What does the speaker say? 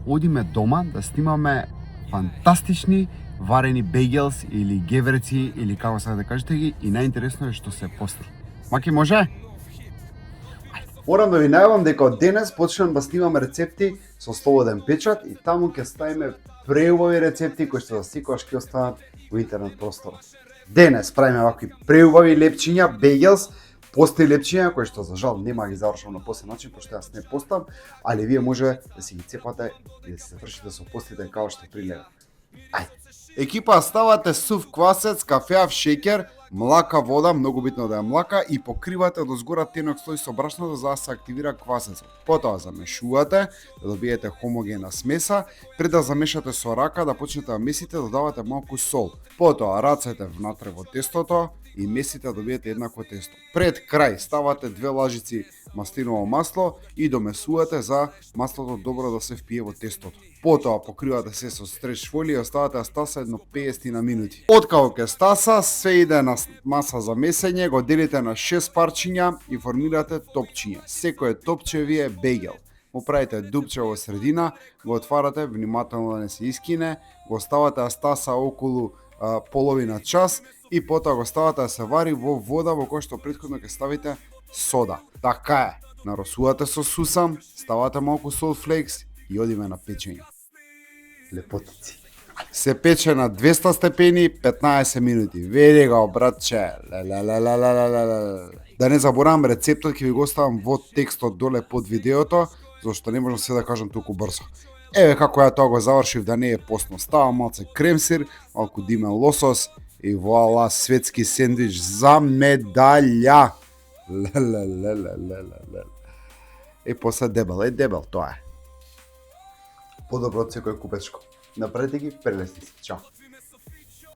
одиме дома да снимаме фантастични варени бегелс или геверци или како сега да кажете ги, и најинтересно е што се пости. Маки, може? Морам да ви најавам дека од денес почнувам да снимам рецепти со слободен печат и таму ќе ставиме преубави рецепти кои што за секогаш ќе останат во интернет просторот. Денес правиме вакви преубави лепчиња, бегелс, пости лепчиња кои што за жал нема ги завршам на посебен начин пошто јас не постам, али вие може да си ги цепате и да си завршите со постите како што прилега. Ајде. Екипа, ставате сув квасец, кафеав шеќер, млака, вода, многу битно да е млака, и покривате од озгора тенок слој со брашното за да се активира квасецот. Потоа замешувате да добиете хомогена смеса, пред да замешате со рака да почнете да месите, додавате малку сол. Потоа рацете внатре во тестото и месите да добиете еднакво тесто. Пред крај ставате 2 лажици маслиново масло и домесувате за маслото добро да се впие во тестото. Потоа покривате се со стреч фолија и оставате да стаса едно 50 на минути. Откако ќе стаса, се иде на маса за месење, го делите на 6 парчиња и формирате топчиња. Секое топче ви е бегел. Му правите дупче во средина, го отварате внимателно да не се искине, го ставате да стаса околу половина час и потоа го ставате да се вари во вода во која што претходно ќе ставите сода. Така е. Наросувате со сусам, ставате малку сол флекс и одиме на печење. Лепотици. Се пече на 200 степени 15 минути. Веди го, братче. Да не заборавам, рецептот ќе ви го оставам во текстот доле под видеото, зашто не можам се да кажам толку брзо. Еве како ја тоа го завршив да не е постно. Ставам малце кремсир, малку димен лосос и вуала, светски сендвич за медалја. И после дебел, тоа е. Подобро од секој купечко. Направете ги, прелесни се. Чао.